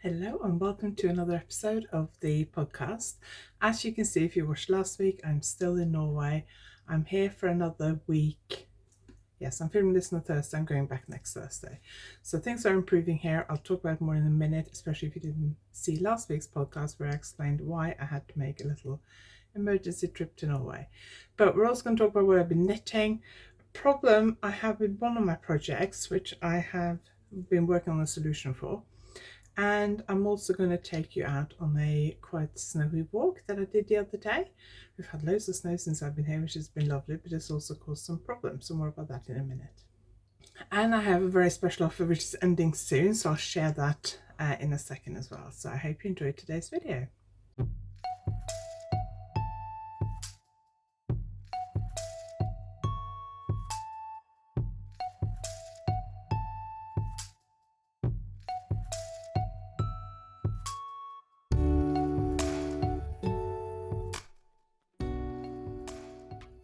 Hello and welcome to another episode of the podcast. As you can see, if you watched last week, I'm still in Norway. I'm here for another week. Yes, I'm filming this on Thursday. I'm going back next Thursday. So things are improving here. I'll talk about more in a minute, especially if you didn't see last week's podcast where I explained why I had to make a little emergency trip to Norway. But we're also going to talk about what I've been knitting. A problem I have with one of my projects, which I have been working on a solution for. And I'm also going to take you out on a quite snowy walk that I did the other day. We've had loads of snow since I've been here, which has been lovely, but it's also caused some problems. So more about that in a minute. And I have a very special offer which is ending soon, so I'll share that in a second as well. So I hope you enjoyed today's video.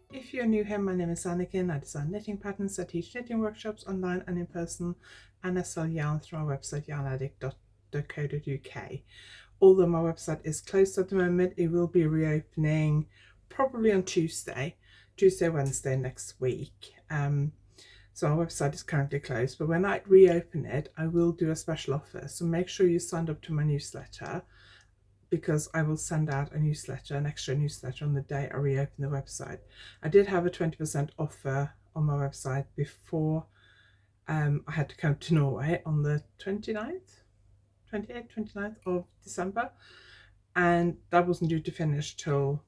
If you're new here, my name is Anniken. I design knitting patterns, I teach knitting workshops online and in person, and I sell yarn through my website yarnaddict.co.uk. Although my website is closed at the moment, it will be reopening probably on Tuesday, Wednesday next week. So our website is currently closed, but when I reopen it, I will do a special offer. So make sure you signed up to my newsletter, because I will send out a newsletter, an extra newsletter on the day I reopen the website. I did have a 20% offer on my website before I had to come to Norway on the 28th of December, and that wasn't due to finish till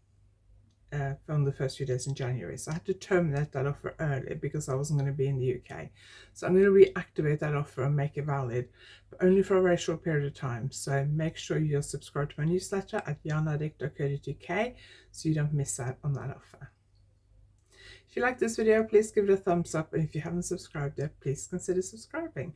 from the first few days in January. So I had to terminate that offer early because I wasn't going to be in the UK. So I'm going to reactivate that offer and make it valid, but only for a very short period of time. So make sure you're subscribed to my newsletter at YarnAddict.co.uk so you don't miss out on that offer. If you like this video, please give it a thumbs up, and if you haven't subscribed yet, please consider subscribing.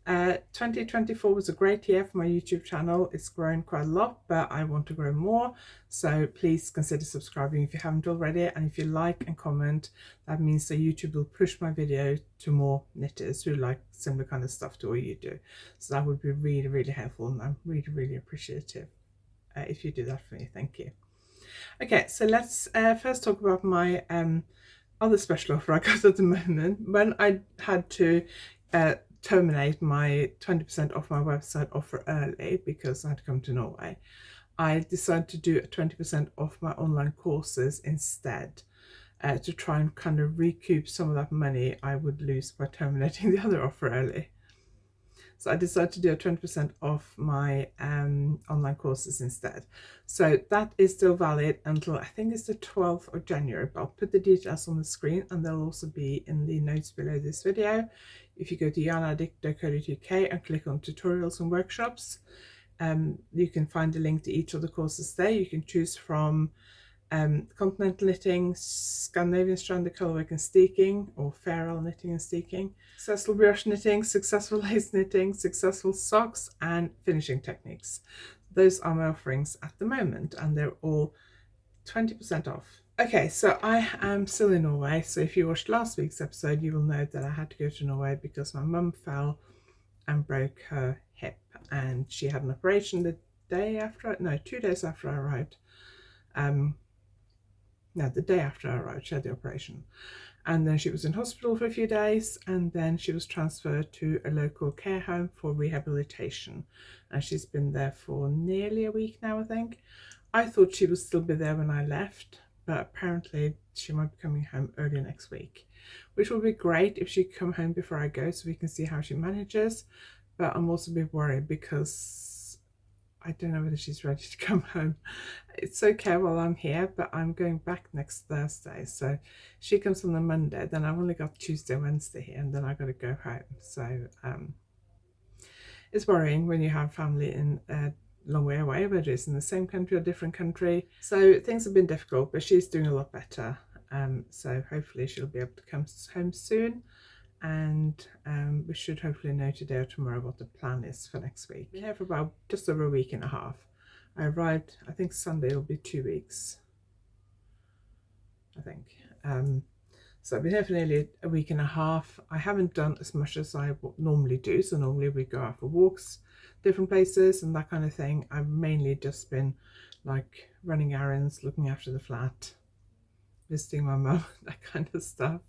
2024 was a great year for my YouTube channel. It's grown quite a lot, but I want to grow more, so please consider subscribing if you haven't already. And if you like and comment, that means that YouTube will push my video to more knitters who like similar kind of stuff to what you do. So that would be really, really helpful, and I'm really, really appreciative if you do that for me. Thank you. Okay, so let's first talk about my other special offer I got at the moment. When I had to terminate my 20% off my website offer early because I had to come to Norway, I decided to do a 20% off my online courses instead, to try and kind of recoup some of that money I would lose by terminating the other offer early. So I decided to do a 20% off my online courses instead. So that is still valid until I think it's the 12th of January, but I'll put the details on the screen and they'll also be in the notes below this video. If you go to yarnaddict.co.uk and click on tutorials and workshops, you can find a link to each of the courses there. You can choose from continental knitting, Scandinavian stranded colorwork and steeking, or feral knitting and steeking, successful brioche knitting, successful lace knitting, successful socks, and finishing techniques. Those are my offerings at the moment, and they're all 20% off. Okay, so I am still in Norway. So if you watched last week's episode, you will know that I had to go to Norway because my mum fell and broke her hip, and she had an operation the day after, no, 2 days after I arrived. No, the day after I arrived, she had the operation. And then she was in hospital for a few days, and then she was transferred to a local care home for rehabilitation. And she's been there for nearly a week now, I think. I thought she would still be there when I left, but apparently she might be coming home early next week, which would be great if she could come home before I go so we can see how she manages. But I'm also a bit worried because I don't know whether she's ready to come home. It's okay while I'm here, but I'm going back next Thursday. So she comes on the Monday, then I've only got Tuesday, Wednesday here, and then I've got to go home. So it's worrying when you have family in a long way away, whether it's in the same country or different country. So things have been difficult, but she's doing a lot better. So hopefully she'll be able to come home soon. And we should hopefully know today or tomorrow what the plan is for next week. We're here for about just over a week and a half. I arrived, I think Sunday will be 2 weeks, I think. So I've been here for nearly a week and a half. I haven't done as much as I normally do. So normally we go out for walks different places and that kind of thing. I've mainly just been like running errands, looking after the flat, visiting my mum, that kind of stuff.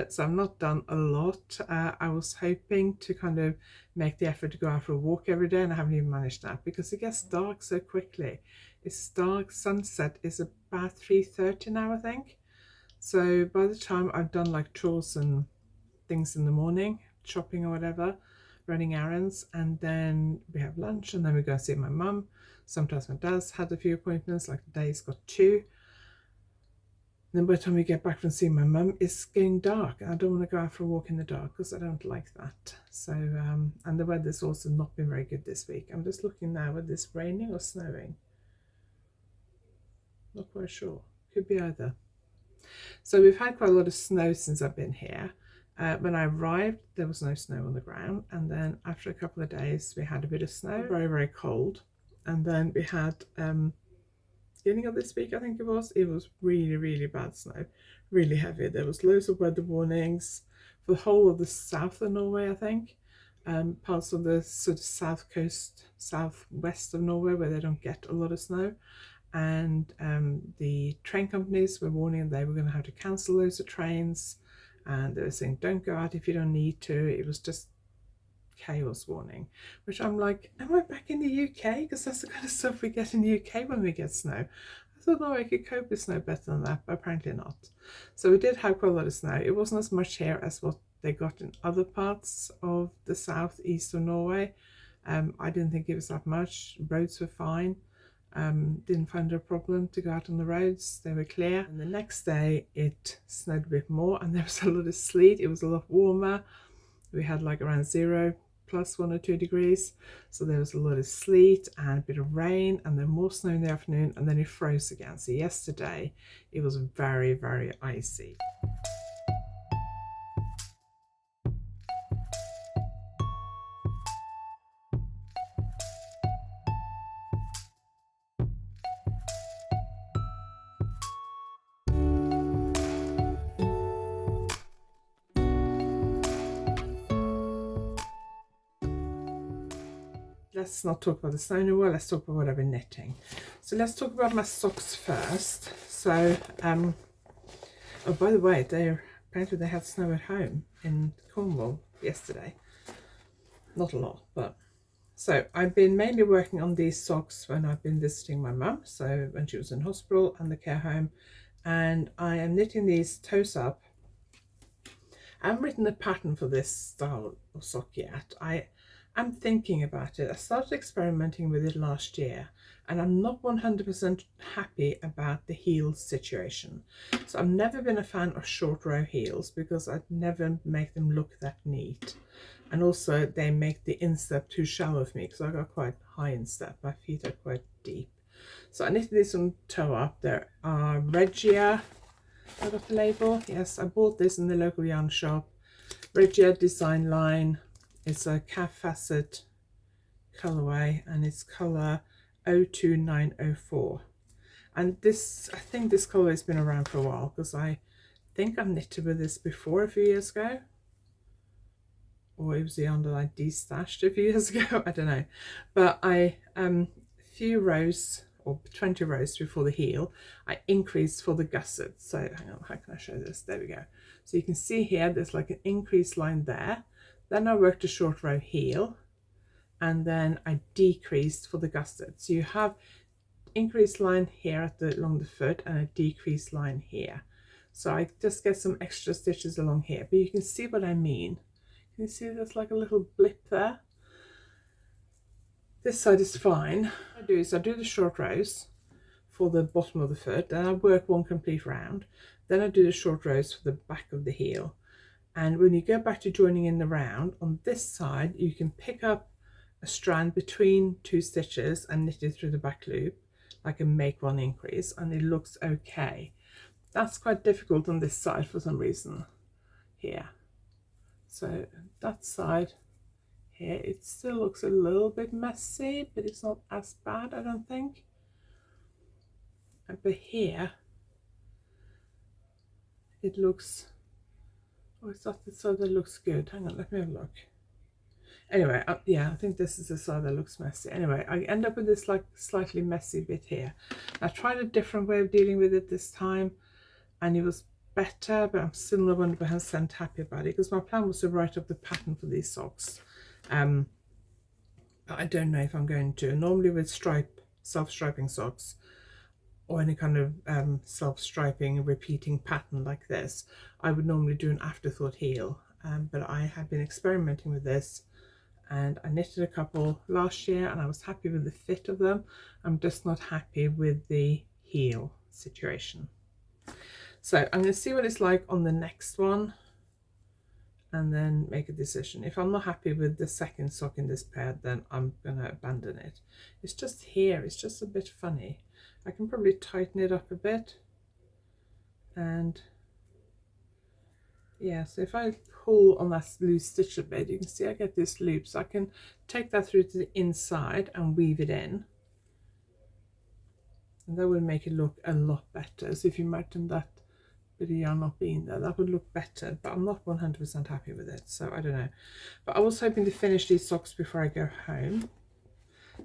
So I've not done a lot. I was hoping to kind of make the effort to go out for a walk every day, and I haven't even managed that because it gets dark so quickly. It's dark, sunset is about 3:30 now, I think. So by the time I've done like chores and things in the morning, shopping or whatever, running errands, and then we have lunch, and then we go and see my mum. Sometimes my dad's had a few appointments, like today he's got 2. Then by the time we get back from seeing my mum, it's getting dark. I don't want to go out for a walk in the dark because I don't like that. So, and the weather's also not been very good this week. I'm just looking now whether it's raining or snowing. Not quite sure. Could be either. So we've had quite a lot of snow since I've been here. When I arrived, there was no snow on the ground. And then after a couple of days, we had a bit of snow, very, very cold. And then we had, beginning of this week, I think it was really, really bad snow, really heavy. There was loads of weather warnings for the whole of the south of Norway, I think. Parts of the sort of south coast, southwest of Norway, where they don't get a lot of snow. And the train companies were warning they were going to have to cancel loads of trains, and they were saying don't go out if you don't need to. It was just chaos warning, which I'm like, am I back in the UK? Because that's the kind of stuff we get in the UK when we get snow. I thought, no, I could cope with snow better than that, but apparently not. So we did have quite a lot of snow. It wasn't as much here as what they got in other parts of the southeast of Norway. I didn't think it was that much. Roads were fine. Didn't find a problem to go out on the roads. They were clear. And the next day it snowed a bit more, and there was a lot of sleet. It was a lot warmer. We had like around 0 plus 1 or 2 degrees, so there was a lot of sleet and a bit of rain, and then more snow in the afternoon, and then it froze again. So yesterday it was very, very icy. Let's not talk about the snow anymore, let's talk about what I've been knitting. So let's talk about my socks first. So, oh, by the way, apparently they had snow at home in Cornwall yesterday. Not a lot, but... So I've been mainly working on these socks when I've been visiting my mum, so when she was in hospital and the care home, and I am knitting these toes up. I haven't written a pattern for this style of sock yet. I'm thinking about it. I started experimenting with it last year, and I'm not 100% happy about the heels situation. So I've never been a fan of short row heels because I never make them look that neat. And also they make the instep too shallow for me because I got quite high instep. My feet are quite deep. So I knitted this on toe up. There are Regia. I got the label. Yes, I bought this in the local yarn shop. Regia design line. It's a calf facet colorway, and it's color 02904. And this, I think this color has been around for a while because I think I've knitted with this before a few years ago. Or it was the yarn that I destashed a few years ago, I don't know. But I, a few rows, or 20 rows before the heel, I increased for the gusset. So hang on, how can I show this? There we go. So you can see here, there's like an increased line there. Then I worked a short row heel, and then I decreased for the gusset. So you have increased line here along the foot and a decreased line here. So I just get some extra stitches along here, but you can see what I mean. Can you see there's like a little blip there? This side is fine. What I do is I do the short rows for the bottom of the foot, then I work one complete round. Then I do the short rows for the back of the heel. And when you go back to joining in the round, on this side, you can pick up a strand between 2 stitches and knit it through the back loop, like a make one increase, and it looks okay. That's quite difficult on this side for some reason here. So that side here, it still looks a little bit messy, but it's not as bad, I don't think. But here, it looks... Oh, it's not the side that looks good. Hang on, let me have a look. Anyway, yeah, I think this is the side that looks messy. Anyway, I end up with this like slightly messy bit here. I tried a different way of dealing with it this time, and it was better, but I'm still not 100% happy about it, because my plan was to write up the pattern for these socks. I don't know if I'm going to. Normally with self-striping socks, or any kind of self-striping repeating pattern like this, I would normally do an afterthought heel, but I have been experimenting with this, and I knitted a couple last year and I was happy with the fit of them. I'm just not happy with the heel situation. So I'm going to see what it's like on the next one and then make a decision. If I'm not happy with the second sock in this pair, then I'm going to abandon it. It's just here, it's just a bit funny. I can probably tighten it up a bit, and yeah, so if I pull on that loose stitch a bit, you can see I get this loop, so I can take that through to the inside and weave it in, and that will make it look a lot better. So if you imagine that bit of yarn not being there, that would look better, but I'm not 100% happy with it, so I don't know. But I was hoping to finish these socks before I go home,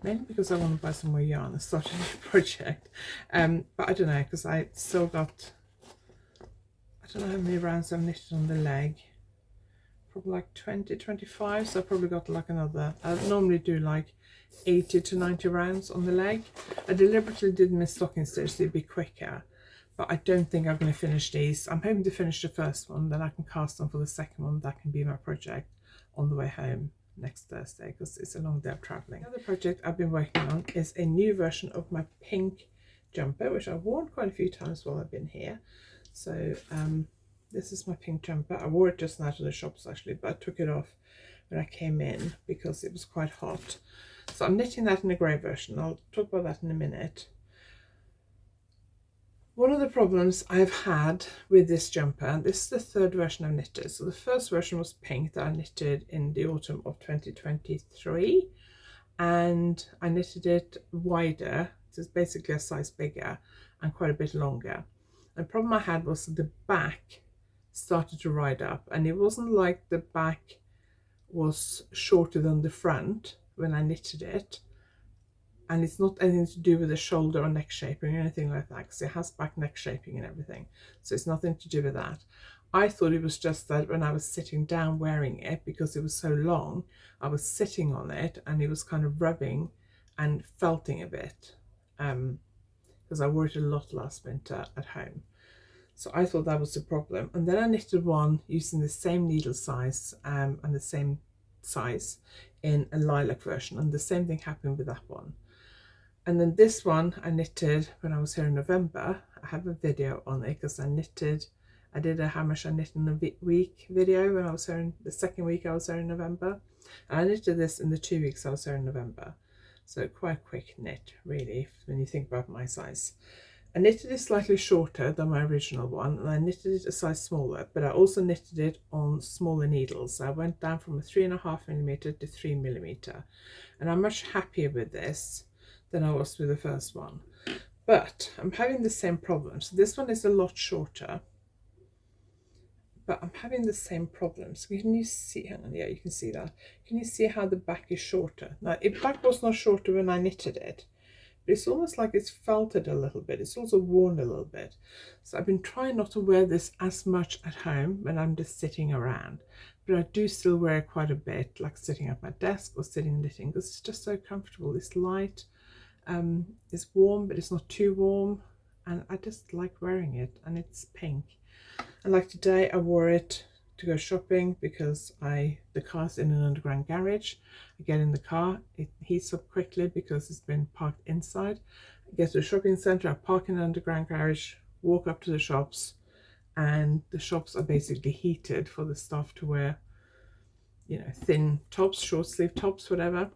mainly because I want to buy some more yarn and start a new project. But I don't know, because I still got, I don't know how many rounds I've knitted on the leg, probably like 20, 25, so I probably got like another, I normally do like 80 to 90 rounds on the leg. I deliberately did miss stocking stitch so it'd be quicker, but I don't think I'm going to finish these. I'm hoping to finish the first one, then I can cast on for the second one. That can be my project on the way home next Thursday, because it's a long day of traveling. The other project I've been working on is a new version of my pink jumper, which I've worn quite a few times while I've been here. So this is my pink jumper. I wore it just now to the shops actually, but I took it off when I came in because it was quite hot. So I'm knitting that in a grey version. I'll talk about that in a minute. One of the problems I've had with this jumper, and this is the third version I've knitted. So the first version was pink that I knitted in the autumn of 2023, and I knitted it wider, so it's basically a size bigger and quite a bit longer. The problem I had was that the back started to ride up, and it wasn't like the back was shorter than the front when I knitted it. And it's not anything to do with the shoulder or neck shaping or anything like that, because it has back neck shaping and everything. So it's nothing to do with that. I thought it was just that when I was sitting down wearing it, because it was so long, I was sitting on it and it was kind of rubbing and felting a bit, because I wore it a lot last winter at home. So I thought that was the problem. And then I knitted one using the same needle size and the same size in a lilac version, and the same thing happened with that one. And then this one I knitted when I was here in November. I have a video on it because I did a how much I knit in a week video when I was here in the second week I was here in November. And I knitted this in the 2 weeks I was here in November. So quite a quick knit really when you think about my size. I knitted it slightly shorter than my original one, and I knitted it a size smaller, but I also knitted it on smaller needles. So I went down from a 3.5mm to 3mm, and I'm much happier with this than I was with the first one. But I'm having the same problem. So this one is a lot shorter, but I'm having the same problems. Can you see? Hang on, yeah, you can see that. Can you see how the back is shorter? Now, the back was not shorter when I knitted it, but it's almost like it's felted a little bit. It's also worn a little bit. So I've been trying not to wear this as much at home when I'm just sitting around, but I do still wear it quite a bit, like sitting at my desk or sitting knitting, because it's just so comfortable. It's light, it's warm, but it's not too warm, and I just like wearing it, and it's pink. And like today I wore it to go shopping because the car's in an underground garage. I get in the car, it heats up quickly because it's been parked inside. I get to the shopping centre, I park in an underground garage, walk up to the shops, and the shops are basically heated for the staff to wear, you know, thin tops, short sleeve tops, whatever.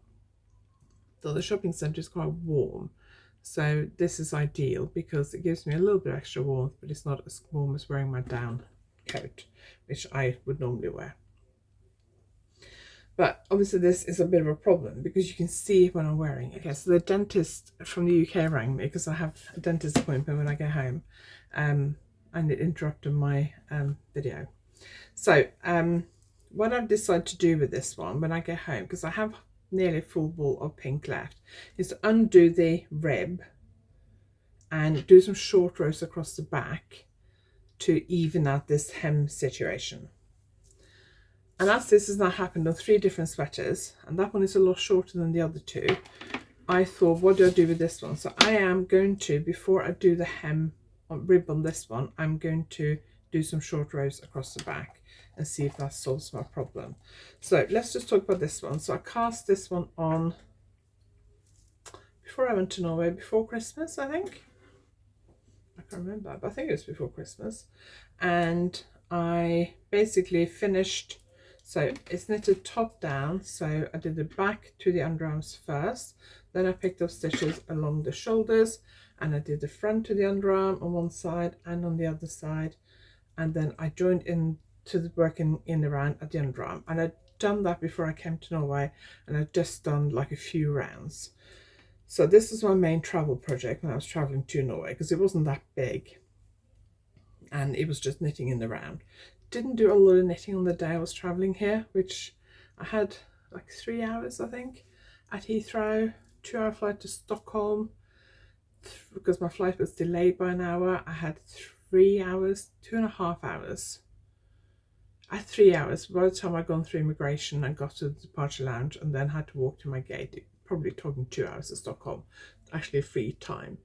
So the shopping centre is quite warm. So this is ideal because it gives me a little bit extra warmth, but it's not as warm as wearing my down coat, which I would normally wear. But obviously this is a bit of a problem because you can see when I'm wearing it. Okay, so the dentist from the UK rang me because I have a dentist appointment when I get home, and it interrupted my video. So what I've decided to do with this one when I get home, because I have nearly a full ball of pink left, is to undo the rib and do some short rows across the back to even out this hem situation. And as this has now happened on 3 different sweaters, and that one is a lot shorter than the other 2, I thought, what do I do with this one? So I am going to, before I do the hem rib on this one, I'm going to do some short rows across the back and see if that solves my problem. So let's just talk about this one. So I cast this one on before I went to Norway, before Christmas, I think. I can't remember, but I think it was before Christmas. And I basically finished, so it's knitted top down, so I did the back to the underarms first, then I picked up stitches along the shoulders, and I did the front to the underarm on one side and on the other side, and then I joined in to the working in around at the underarm. And I'd done that before I came to Norway, and I'd just done like a few rounds. So this is my main travel project when I was traveling to Norway, because it wasn't that big and it was just knitting in the round. Didn't do a lot of knitting on the day I was traveling here, which I had like 3 hours, I think, at Heathrow, 2-hour flight to Stockholm. Because my flight was delayed by an hour, I had 3 hours, 2.5 hours. I had 3 hours by the time I'd gone through immigration and got to the departure lounge and then had to walk to my gate. Probably talking 2 hours to Stockholm, actually free time.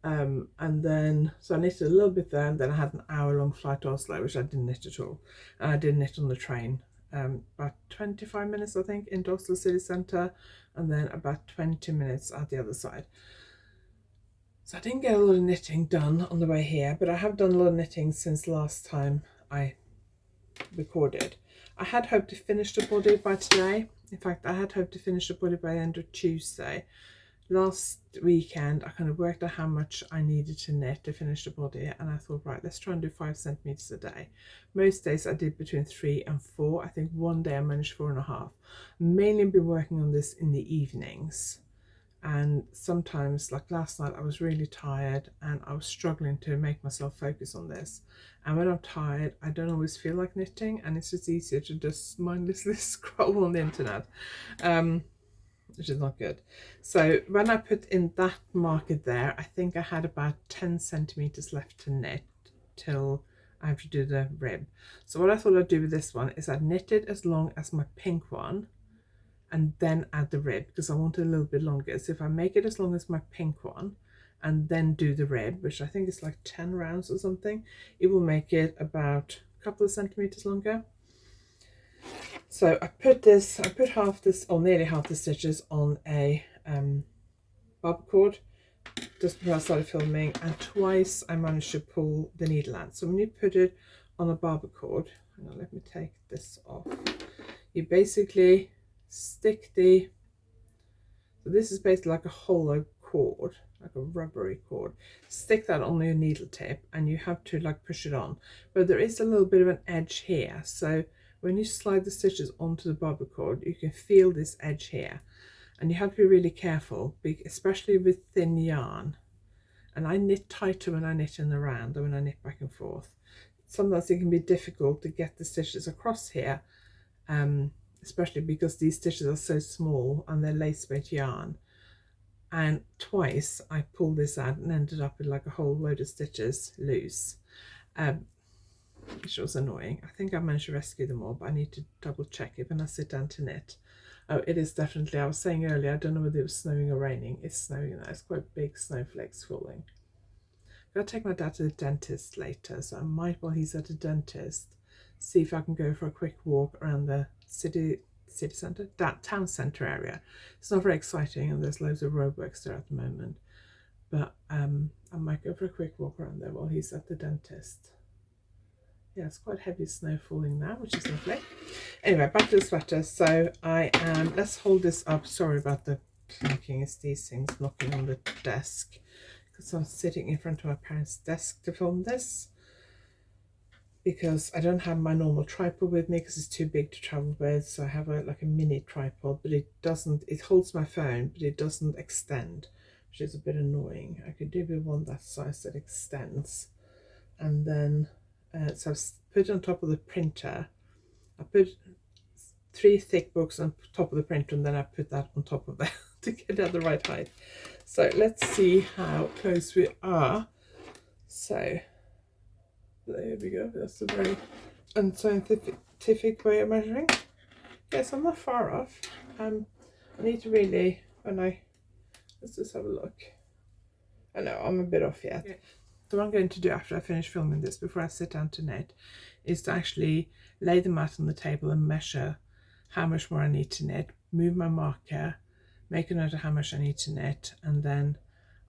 And then, so I knitted a little bit there, and then I had an hour-long flight to Oslo, which I didn't knit at all. And I did knit on the train, about 25 minutes, I think, into Oslo city centre, and then about 20 minutes at the other side. So I didn't get a lot of knitting done on the way here, but I have done a lot of knitting since last time I recorded. I had hoped to finish the body by today. In fact, I had hoped to finish the body by the end of Tuesday. Last weekend, I kind of worked out how much I needed to knit to finish the body, and I thought, right, let's try and do 5 centimeters a day. Most days I did between 3 and 4. I think one day I managed 4.5. Mainly been working on this in the evenings, and sometimes, like last night, I was really tired and I was struggling to make myself focus on this. And when I'm tired, I don't always feel like knitting, and it's just easier to just mindlessly scroll on the internet, which is not good. So when I put in that marker there, I think I had about 10 centimeters left to knit till I have to do the rib. So what I thought I'd do with this one is I'd knit it as long as my pink one and then add the rib, because I want it a little bit longer. So if I make it as long as my pink one and then do the rib, which I think is like 10 rounds or something, it will make it about a couple of centimeters longer. So I put half this, or nearly half the stitches on a barber cord just before I started filming, and twice I managed to pull the needle out. So when you put it on a barber cord, hang on, let me take this off. You basically stick the, so this is basically like a hollow cord, like a rubbery cord. Stick that on your needle tip and you have to like push it on, but there is a little bit of an edge here. So when you slide the stitches onto the barber cord, you can feel this edge here, and you have to be really careful, especially with thin yarn. And I knit tighter when I knit in the round than when I knit back and forth. Sometimes it can be difficult to get the stitches across here, especially because these stitches are so small and they're lace weight yarn. And twice I pulled this out and ended up with like a whole load of stitches loose, which was annoying. I think I managed to rescue them all, but I need to double check it when I sit down to knit. Oh, it is definitely, I was saying earlier, I don't know whether it was snowing or raining. It's snowing now. It's quite big snowflakes falling. I've got to take my dad to the dentist later, so I might, while he's at the dentist, see if I can go for a quick walk around the city centre, that town centre area. It's not very exciting, and there's loads of roadworks there at the moment, but I might go for a quick walk around there while he's at the dentist. Yeah, it's quite heavy snow falling now, which is lovely. Anyway, back to the sweater. So I am, let's hold this up. Sorry about the clanking, it's these things knocking on the desk, because I'm sitting in front of my parents' desk to film this, because I don't have my normal tripod with me because it's too big to travel with. So I have like a mini tripod, but it holds my phone, but it doesn't extend, which is a bit annoying. I could do with one that size that extends. And then so I've put it on top of the printer, I put 3 thick books on top of the printer, and then I put that on top of that to get it the right height. So let's see how close we are. So there we go. That's a very unscientific way of measuring. Yes, I'm not far off. I need to really, let's just have a look. I know I'm a bit off yet. Yeah. So what I'm going to do after I finish filming this, before I sit down to knit, is to actually lay the mat on the table and measure how much more I need to knit, move my marker, make a note of how much I need to knit, and then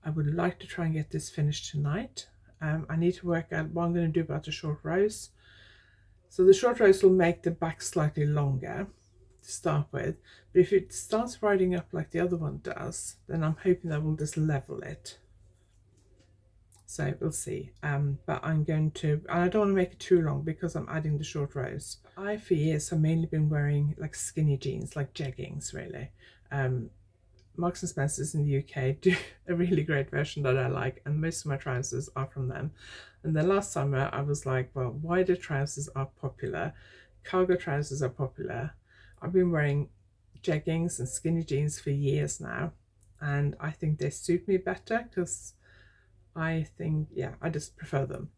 I would like to try and get this finished tonight. I need to work out what I'm going to do about the short rows. So the short rows will make the back slightly longer to start with, but if it starts riding up like the other one does, then I'm hoping that will just level it. So we'll see. But I'm going to, and I don't want to make it too long because I'm adding the short rows. I, for years, have mainly been wearing like skinny jeans, like jeggings really. Marks and Spencer's in the UK do a really great version that I like, and most of my trousers are from them. And then last summer I was like, well, wider trousers are popular, cargo trousers are popular. I've been wearing jeggings and skinny jeans for years now, and I think they suit me better because I think, yeah, I just prefer them.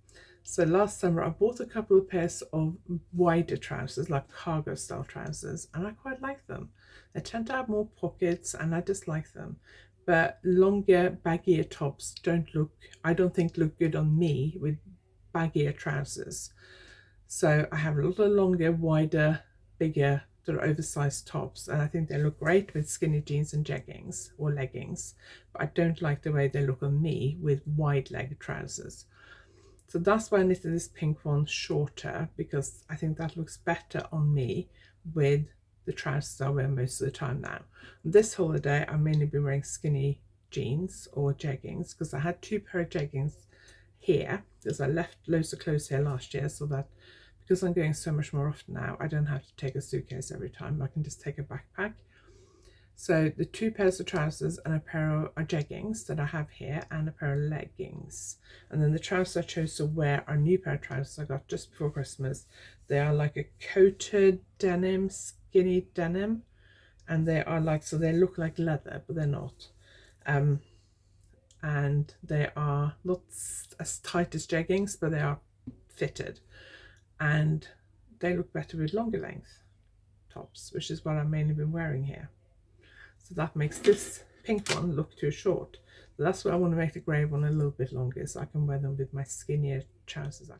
So last summer I bought a couple of pairs of wider trousers, like cargo style trousers, and I quite like them. They tend to have more pockets and I just like them. But longer, baggier tops I don't think look good on me with baggier trousers. So I have a little longer, wider, bigger, sort of oversized tops, and I think they look great with skinny jeans and jeggings or leggings, but I don't like the way they look on me with wide leg trousers. So that's why I knitted this pink one shorter, because I think that looks better on me with the trousers I wear most of the time now. This holiday I've mainly been wearing skinny jeans or jeggings because I had 2 pair of jeggings here because I left loads of clothes here last year, so that because I'm going so much more often now, I don't have to take a suitcase every time. I can just take a backpack. So the 2 pairs of trousers and a pair of jeggings that I have here, and a pair of leggings. And then the trousers I chose to wear are a new pair of trousers I got just before Christmas. They are like a coated denim, skinny denim, and they are like, so they look like leather, but they're not. And they are not as tight as jeggings, but they are fitted, and they look better with longer length tops, which is what I've mainly been wearing here. So that makes this pink one look too short. So that's why I want to make the grey one a little bit longer, so I can wear them with my skinnier trousers.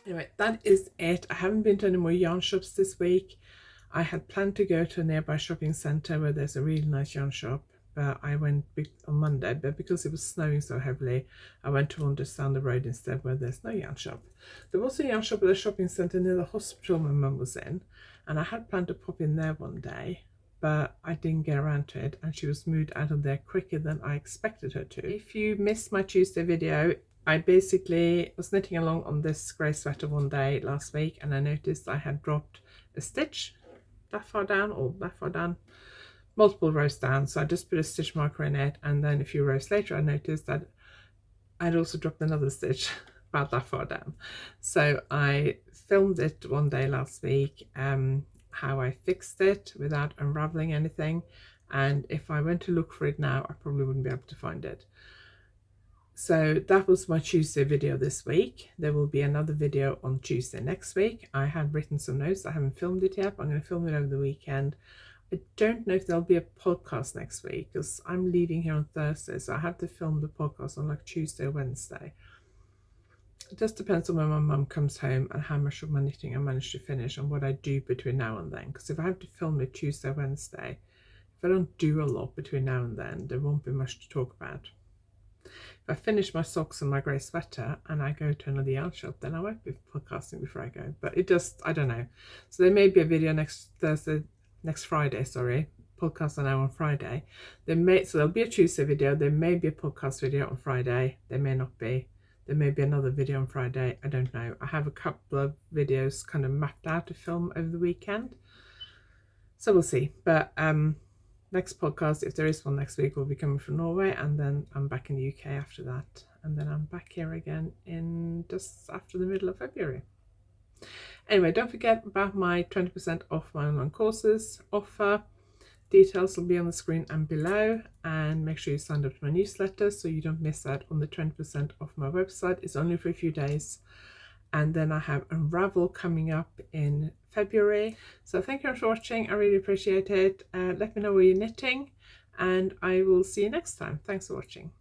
Anyway, that is it. I haven't been to any more yarn shops this week. I had planned to go to a nearby shopping centre where there's a really nice yarn shop, but I went on Monday, but because it was snowing so heavily, I went to one just down the road instead where there's no yarn shop. There was a yarn shop at a shopping centre near the hospital my mum was in, and I had planned to pop in there one day, but I didn't get around to it, and she was moved out of there quicker than I expected her to. If you missed my Tuesday video, I basically was knitting along on this grey sweater one day last week, and I noticed I had dropped a stitch that far down, or that far down, multiple rows down. So I just put a stitch marker in it, and then a few rows later I noticed that I'd also dropped another stitch about that far down. So I filmed it one day last week, how I fixed it without unraveling anything, and if I went to look for it now, I probably wouldn't be able to find it. So that was my Tuesday video this week. There will be another video on Tuesday next week. I have written some notes. I haven't filmed it yet, but I'm going to film it over the weekend. I don't know if there'll be a podcast next week because I'm leaving here on Thursday, so I have to film the podcast on like Tuesday or Wednesday. It just depends on when my mum comes home and how much of my knitting I manage to finish and what I do between now and then. Because if I have to film it Tuesday or Wednesday, if I don't do a lot between now and then, there won't be much to talk about. If I finish my socks and my grey sweater and I go to another yarn shop, then I won't be podcasting before I go. But it just, I don't know. So there may be a video next Friday, sorry. Podcast are now on Friday. So there'll be a Tuesday video. There may be a podcast video on Friday. There may not be. There may be another video on Friday. I don't know. I have a couple of videos kind of mapped out to film over the weekend. So we'll see. But next podcast, if there is one next week, will be coming from Norway, and then I'm back in the UK after that, and then I'm back here again in just after the middle of February. Anyway, don't forget about my 20% off my online courses offer. Details will be on the screen and below, and make sure you sign up to my newsletter so you don't miss out on the 20% off my website. It's only for a few days. And then I have Unravel coming up in February. So thank you for watching. I really appreciate it. Let me know where you're knitting, and I will see you next time. Thanks for watching.